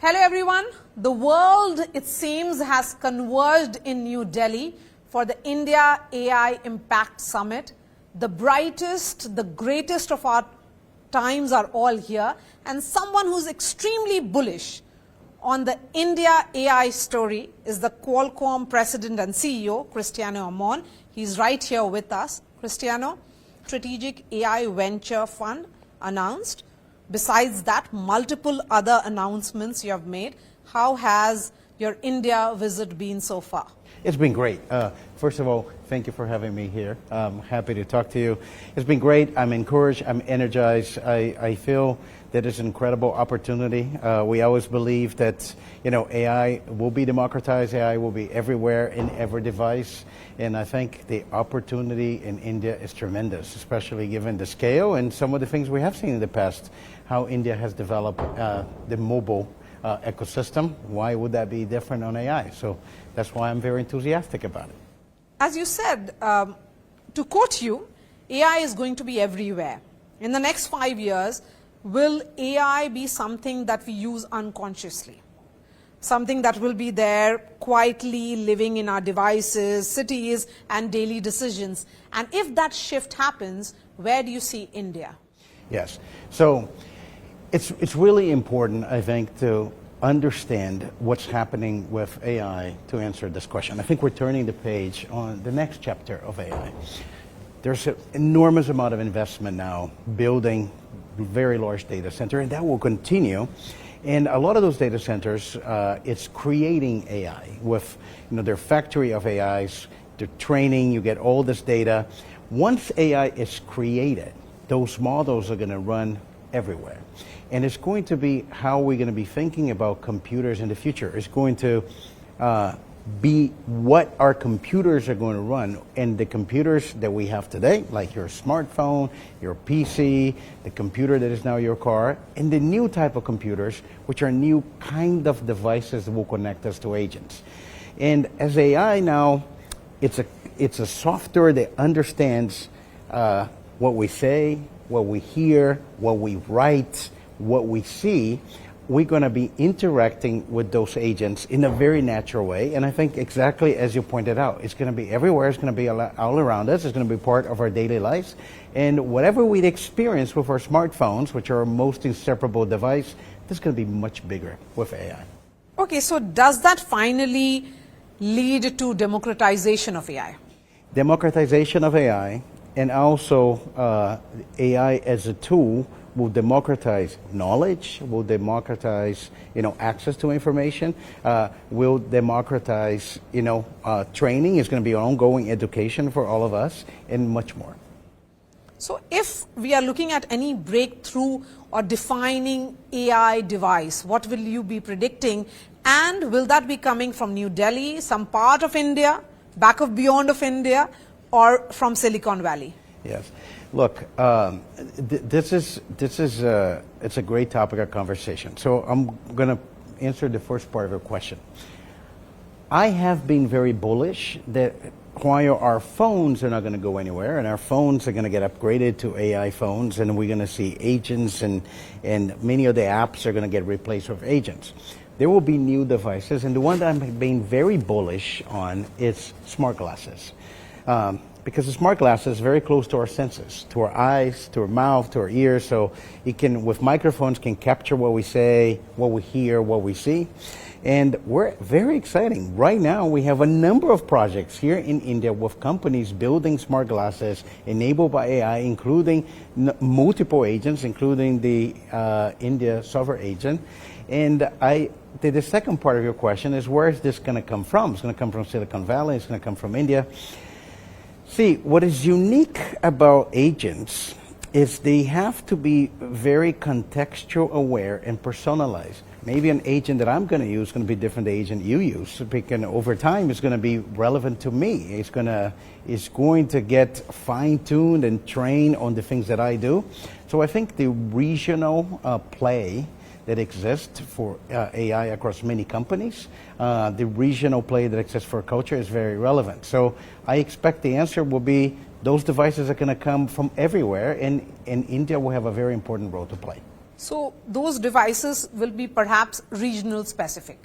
Hello everyone. The world, it seems, has converged in New Delhi for the India AI Impact Summit. The brightest, the greatest of our times are all here, and someone who's extremely bullish on the India AI story is the Qualcomm President and CEO, Cristiano Amon. He's right here with us. Cristiano, Strategic AI Venture Fund announced. Besides that, multiple other announcements you have made. How has your India visit been so far? It's been great. First of all, thank you for having me here. I'm happy to talk to you. It's been great. I'm encouraged. I'm energized. I feel that it's an incredible opportunity. We always believe that AI will be democratized. AI will be everywhere in every device. And I think the opportunity in India is tremendous, especially given the scale and some of the things we have seen in the past, how India has developed the mobile ecosystem. Why would that be different on AI? So that's why I'm very enthusiastic about it. As you said, to quote you, AI is going to be everywhere. In the next 5 years, will AI be something that we use unconsciously? Something that will be there quietly living in our devices, cities, and daily decisions. And if that shift happens, where do you see India? Yes. So it's really important, I think, to understand what's happening with AI to answer this question. I think we're turning the page on the next chapter of AI. There's an enormous amount of investment now building very large data center, and that will continue. And a lot of those data centers, it's creating AI with their factory of AIs, their training, you get all this data. Once AI is created, those models are going to run everywhere. And it's going to be how we're going to be thinking about computers in the future. It's going to be what our computers are going to run, and the computers that we have today, like your smartphone, your PC, the computer that is now your car, and the new type of computers, which are new kind of devices that will connect us to agents. And as AI now, it's a software that understands what we say, what we hear, what we write, what we see. We're going to be interacting with those agents in a very natural way. And I think exactly as you pointed out, it's going to be everywhere. It's going to be all around us. It's going to be part of our daily lives. And whatever we'd experience with our smartphones, which are our most inseparable device, this is going to be much bigger with AI. Okay, so does that finally lead to democratization of AI? Democratization of AI, and also AI as a tool will democratize knowledge, will democratize, access to information, will democratize, training. Is going to be ongoing education for all of us, and much more. So if we are looking at any breakthrough or defining AI device, what will you be predicting? And will that be coming from New Delhi, some part of India, back of beyond of India, or from Silicon Valley? Yes. Look, it's a great topic of conversation. So I'm going to answer the first part of your question. I have been very bullish that while our phones are not going to go anywhere, and our phones are going to get upgraded to AI phones, and we're going to see agents, and many of the apps are going to get replaced with agents, there will be new devices. And the one that I'm being very bullish on is smart glasses. Because the smart glasses is very close to our senses, to our eyes, to our mouth, to our ears. So it can, with microphones, can capture what we say, what we hear, what we see. And we're very exciting. Right now, we have a number of projects here in India with companies building smart glasses enabled by AI, including multiple agents, including the India sovereign agent. And the second part of your question is, where is this going to come from? It's going to come from Silicon Valley. It's going to come from India. See, what is unique about agents is they have to be very contextual aware and personalized. Maybe an agent that I'm going to use is going to be different than the agent you use. Because over time, it's going to be relevant to me. It's going to get fine-tuned and trained on the things that I do. So I think the regional play that exists for AI across many companies, the regional play that exists for culture is very relevant. So I expect the answer will be those devices are going to come from everywhere, and India will have a very important role to play. So those devices will be perhaps regional specific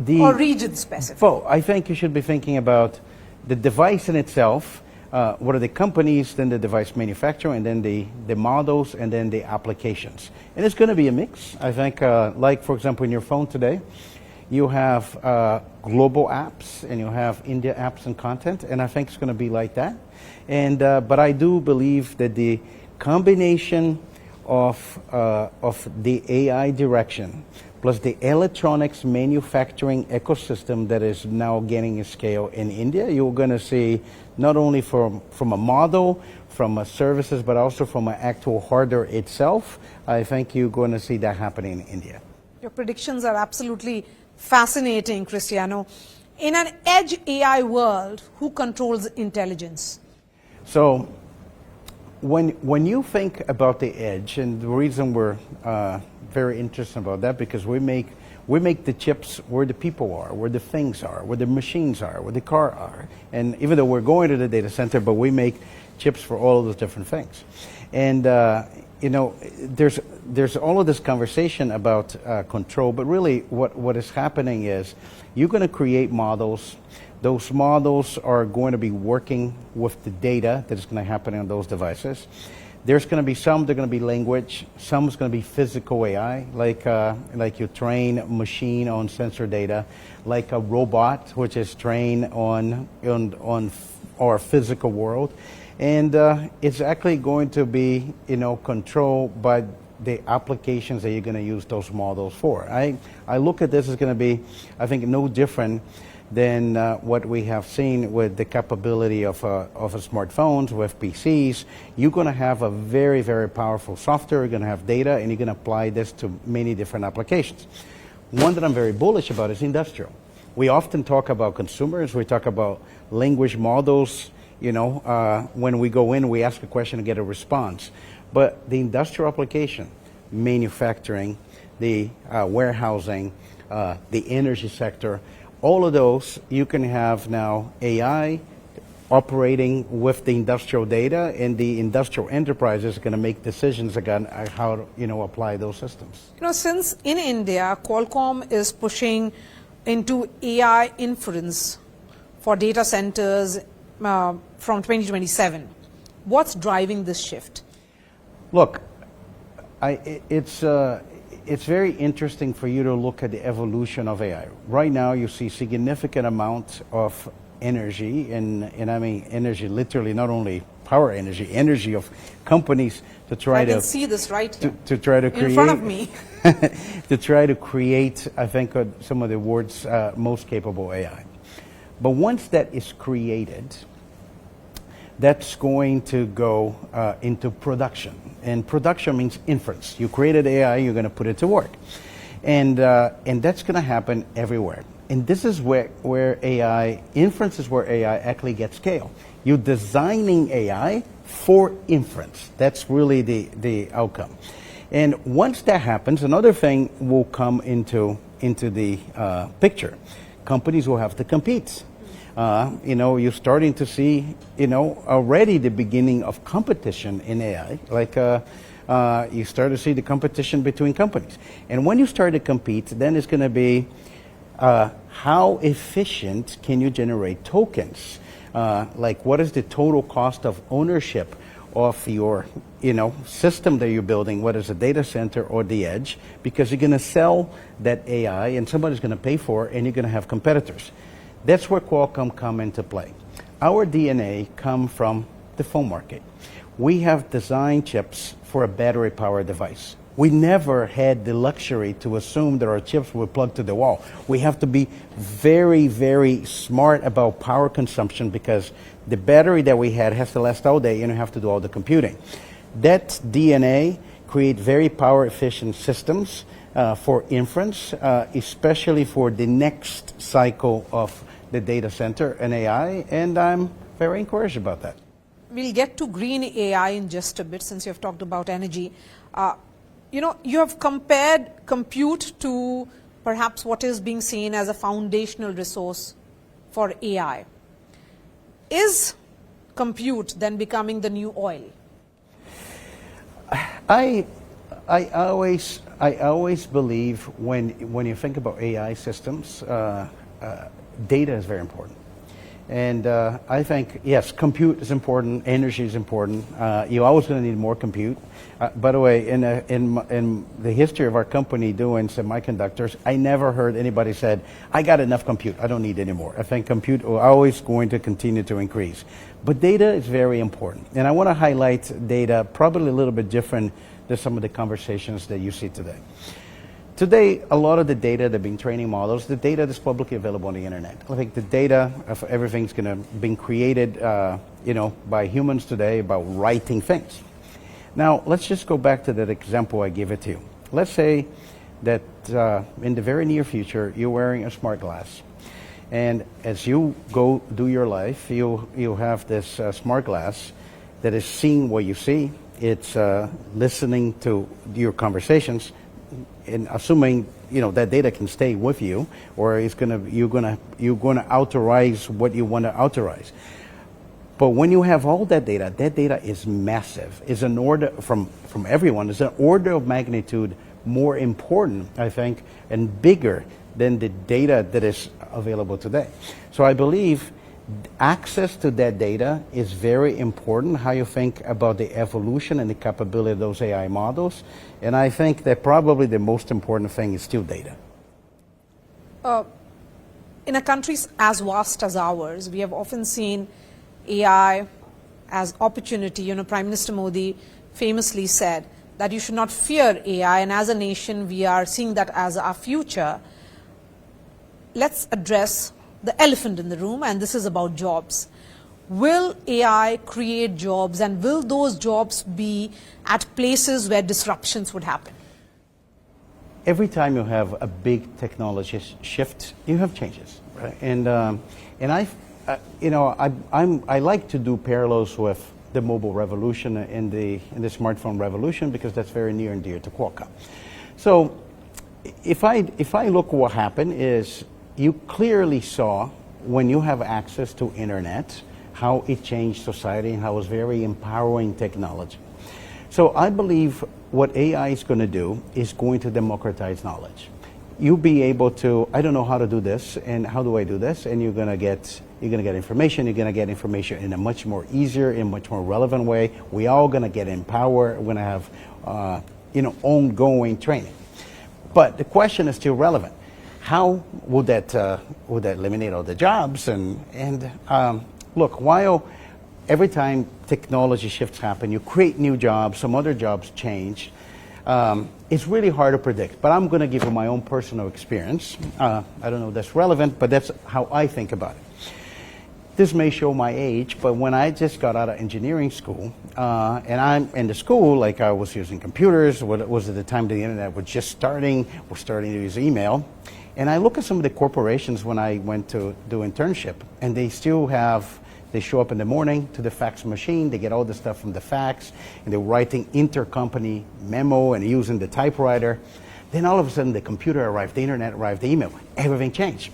or region specific. Well, I think you should be thinking about the device in itself, what are the companies, then the device manufacturer, and then the models, and then the applications. And it's going to be a mix. I think, like, for example, in your phone today, you have global apps, and you have India apps and content, and I think it's going to be like that. And but I do believe that the combination of the AI direction plus the electronics manufacturing ecosystem that is now gaining a scale in India, you're going to see not only from a model, from a services, but also from an actual hardware itself. I think you're going to see that happening in India. Your predictions are absolutely fascinating, Cristiano. In an edge AI world, who controls intelligence? So when you think about the edge, and the reason we're very interested about that, because we make the chips where the people are, where the things are, where the machines are, where the car are. And even though we're going to the data center, but we make chips for all of those different things. And you know, there's all of this conversation about control, but really what is happening is you're going to create models. Those models are going to be working with the data that is going to happen on those devices. There's going to be some that are going to be language, some is going to be physical AI, like you train a machine on sensor data, like a robot which is trained on our physical world. And it's actually going to be, you know, controlled by the applications that you're going to use those models for. I look at this as going to be, I think, no different than what we have seen with the capability of smartphones, with PCs. You're going to have a very, very powerful software, you're going to have data, and you're going to apply this to many different applications. One that I'm very bullish about is industrial. We often talk about consumers, we talk about language models. You know, when we go in, we ask a question and get a response. But the industrial application, manufacturing, the warehousing, the energy sector, all of those, you can have now AI operating with the industrial data, and the industrial enterprises are going to make decisions again on how to, you know, apply those systems. You know, since in India, Qualcomm is pushing into AI inference for data centers from 2027, what's driving this shift? Look, it's very interesting for you to look at the evolution of AI. Right now, you see significant amount of energy, and I mean energy literally, not only power energy, energy of companies to try to see this right here, to try to create in front of me. to try to create, I think, some of the world's most capable AI. But once that is created, that's going to go into production. And production means inference. You created AI, you're going to put it to work. And that's going to happen everywhere. And this is where AI, inference is where AI actually gets scale. You're designing AI for inference. That's really the outcome. And once that happens, another thing will come into the picture. Companies will have to compete. You know, you're starting to see, you know, already the beginning of competition in AI. Like you start to see the competition between companies. And when you start to compete, then it's going to be how efficient can you generate tokens? Like what is the total cost of ownership of your, you know, system that you're building, whether it's a data center or the edge, because you're going to sell that AI and somebody's going to pay for it, and you're going to have competitors. That's where Qualcomm come into play. Our DNA come from the phone market. We have designed chips for a battery-powered device. We never had the luxury to assume that our chips were plugged to the wall. We have to be very, very smart about power consumption, because the battery that we had has to last all day and you have to do all the computing. That DNA create very power-efficient systems for inference, especially for the next cycle of the data center and AI, and I'm very encouraged about that. We'll get to green AI in just a bit, since you've talked about energy. You know, you have compared compute to perhaps what is being seen as a foundational resource for AI. Is compute then becoming the new oil? I always believe when you think about AI systems, data is very important. And I think, yes, compute is important, energy is important. You're always going to need more compute. By the way, in the history of our company doing semiconductors, I never heard anybody said, I got enough compute, I don't need any more. I think compute is always going to continue to increase. But data is very important. And I want to highlight data probably a little bit different than some of the conversations that you see today. Today, a lot of the data that have been training models, the data that's publicly available on the internet. I think the data of everything's going to be created, by humans today about writing things. Now, let's just go back to that example I gave it to you. Let's say that in the very near future, you're wearing a smart glass. And as you go do your life, you have this smart glass that is seeing what you see. It's listening to your conversations, and assuming that data can stay with you, or you're gonna authorize what you want to authorize. But when you have all that data is massive. Is an order from everyone. Is an order of magnitude more important, I think, and bigger than the data that is available today. So I believe access to that data is very important, how you think about the evolution and the capability of those AI models. And I think that probably the most important thing is still data. In a country as vast as ours, we have often seen AI as opportunity. Prime Minister Modi famously said that you should not fear AI, and as a nation, we are seeing that as our future. Let's address the elephant in the room, and this is about jobs. Will AI create jobs, and will those jobs be at places where disruptions would happen? Every time you have a big technology shift, you have changes, right? And I like to do parallels with the mobile revolution and the smartphone revolution, because that's very near and dear to Qualcomm. So if I look what happened is, you clearly saw when you have access to internet how it changed society and how it was very empowering technology. So I believe what AI is going to do is going to democratize knowledge. You'll be able to, I don't know how to do this, and how do I do this? And you're going to get information. You're going to get information in a much more easier and much more relevant way. We all going to get empowered. We're going to have ongoing training. But the question is still relevant. How would that eliminate all the jobs? And look, while every time technology shifts happen, you create new jobs, some other jobs change. It's really hard to predict. But I'm going to give you my own personal experience. I don't know if that's relevant, but that's how I think about it. This may show my age, but when I just got out of engineering school, and I'm in the school, like I was using computers, what was at the time the internet was just starting, we're starting to use email. And I look at some of the corporations when I went to do internship, and they still have, they show up in the morning to the fax machine, they get all the stuff from the fax, and they're writing intercompany memo and using the typewriter. Then all of a sudden the computer arrived, the internet arrived, the email, everything changed.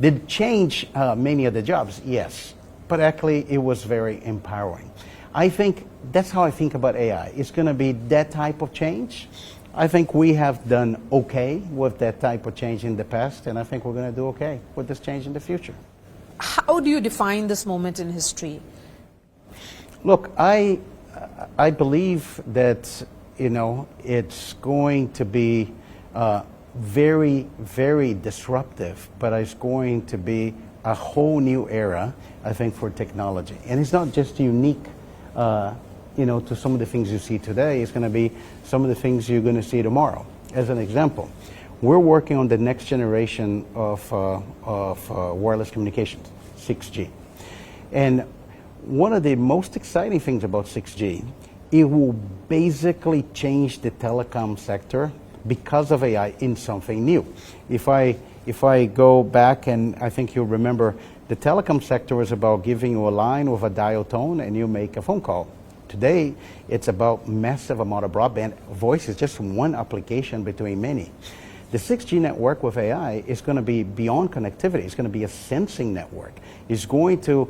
Did it change many of the jobs? Yes, but actually it was very empowering. I think that's how I think about AI. It's going to be that type of change. I think we have done okay with that type of change in the past, and I think we're going to do okay with this change in the future. How do you define this moment in history? Look, I believe that it's going to be very, very disruptive, but it's going to be a whole new era, I think, for technology. And it's not just unique to some of the things you see today. It's going to be some of the things you're going to see tomorrow. As an example, we're working on the next generation of wireless communications, 6G. And one of the most exciting things about 6G, it will basically change the telecom sector because of AI in something new. If I go back, and I think you'll remember, the telecom sector was about giving you a line with a dial tone and you make a phone call. Today, it's about massive amount of broadband. Voice is just one application between many. The 6G network with AI is going to be beyond connectivity. It's going to be a sensing network. It's going to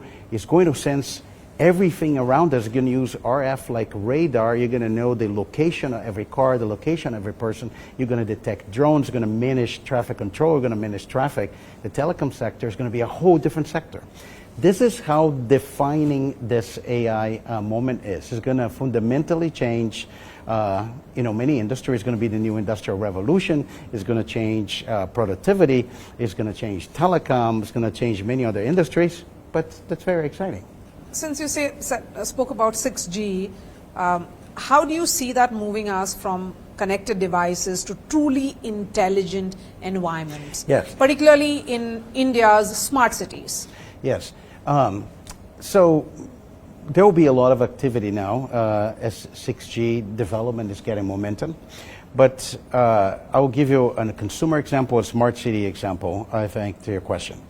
sense Everything around us is going to use RF like radar. You're going to know the location of every car, the location of every person. You're going to detect drones. You're going to manage traffic control. You're going to manage traffic. The telecom sector is going to be a whole different sector. This is how defining this AI moment is. It's going to fundamentally change many industries. It's going to be the new industrial revolution. It's going to change productivity. It's going to change telecom. It's going to change many other industries. But that's very exciting. Since you spoke about 6G, how do you see that moving us from connected devices to truly intelligent environments? Yes. Particularly in India's smart cities. Yes. So there will be a lot of activity now as 6G development is getting momentum. But I will give you a consumer example, a smart city example, I think, to your question.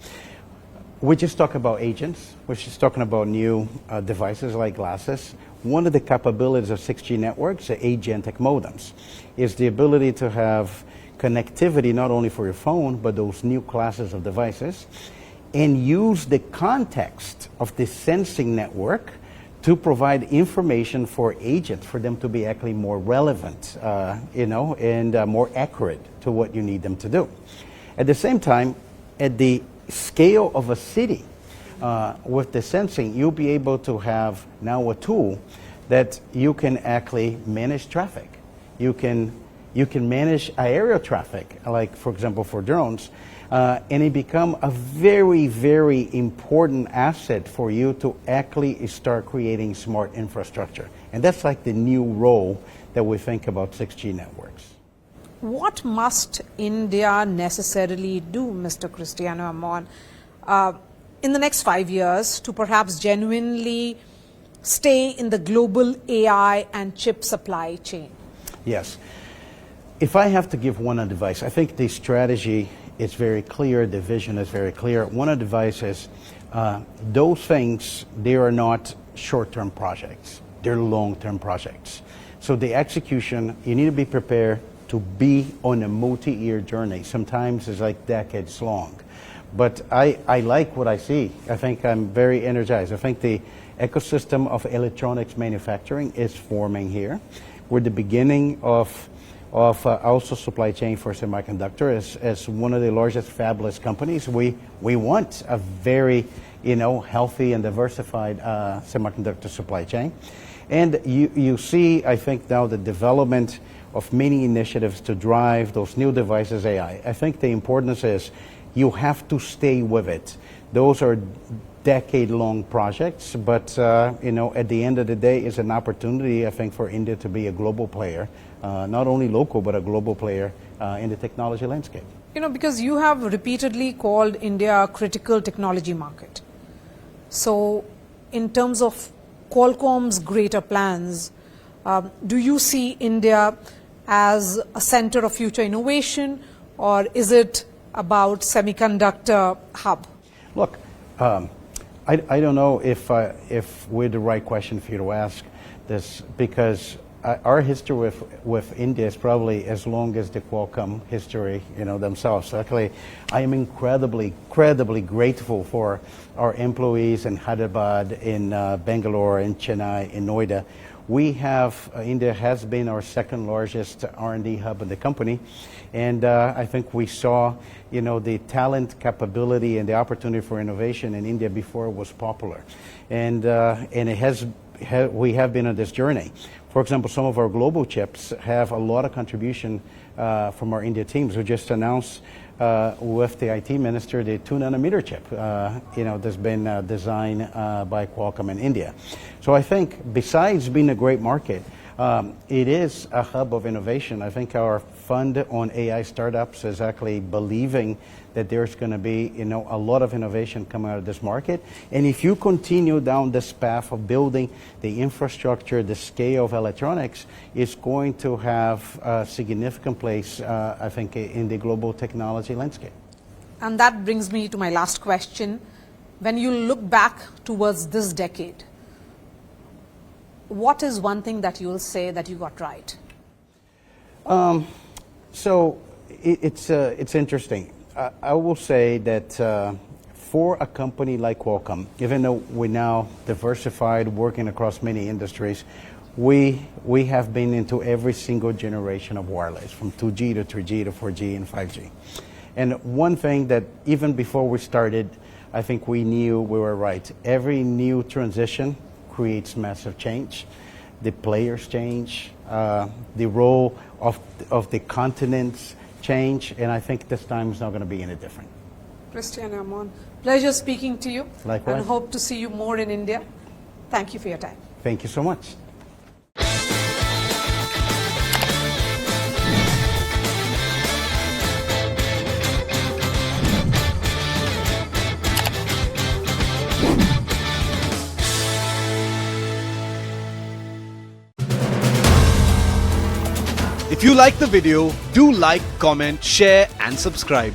We just talk about agents. We're just talking about new devices like glasses. One of the capabilities of 6G networks, the agentic modems, is the ability to have connectivity not only for your phone, but those new classes of devices, and use the context of the sensing network to provide information for agents, for them to be actually more relevant, and more accurate to what you need them to do. At the same time, at the scale of a city, with the sensing, you'll be able to have now a tool that you can actually manage traffic. You can manage aerial traffic, like for example for drones, and it become a very, very important asset for you to actually start creating smart infrastructure. And that's like the new role that we think about 6G networks. What must India necessarily do, Mr. Cristiano Amon, in the next 5 years to perhaps genuinely stay in the global AI and chip supply chain? Yes. If I have to give one advice, I think the strategy is very clear, the vision is very clear. One advice is those things, they are not short-term projects. They're long-term projects. So the execution, you need to be prepared to be on a multi-year journey. Sometimes it's like decades long. But I like what I see. I think I'm very energized. I think the ecosystem of electronics manufacturing is forming here. We're the beginning of also supply chain for semiconductor. As one of the largest fabless companies, we want a very healthy and diversified semiconductor supply chain. And you see, I think now the development of many initiatives to drive those new devices AI. I think the importance is you have to stay with it. Those are decade-long projects, but at the end of the day, it's an opportunity, I think, for India to be a global player, not only local, but a global player in the technology landscape. Because you have repeatedly called India a critical technology market. So in terms of Qualcomm's greater plans, do you see India as a center of future innovation, or is it about semiconductor hub? Look, I don't know if we're the right question for you to ask this, because our history with India is probably as long as the Qualcomm history, themselves. Actually, I am incredibly grateful for our employees in Hyderabad, in Bangalore, in Chennai, in Noida. India has been our second largest R&D hub in the company, and I think we saw, the talent, capability, and the opportunity for innovation in India before it was popular, and we have been on this journey. For example, some of our global chips have a lot of contribution from our India teams. We just announced with the IT minister the 2-nanometer chip, that's been designed by Qualcomm in India. So I think besides being a great market, it is a hub of innovation. I think our fund on AI startups is actually believing that there's going to be a lot of innovation coming out of this market. And if you continue down this path of building the infrastructure, the scale of electronics, it's going to have a significant place, I think, in the global technology landscape. And that brings me to my last question. When you look back towards this decade, what is one thing that you will say that you got right? So it's interesting. I will say that for a company like Qualcomm, even though we're now diversified, working across many industries, we have been into every single generation of wireless, from 2G to 3G to 4G and 5G. And one thing that even before we started, I think we knew we were right. Every new transition creates massive change. The players change, the role of the continents change, and I think this time is not going to be any different. Cristiano Amon, pleasure speaking to you. Likewise. And hope to see you more in India. Thank you for your time. Thank you so much. If you like the video, do like, comment, share and subscribe.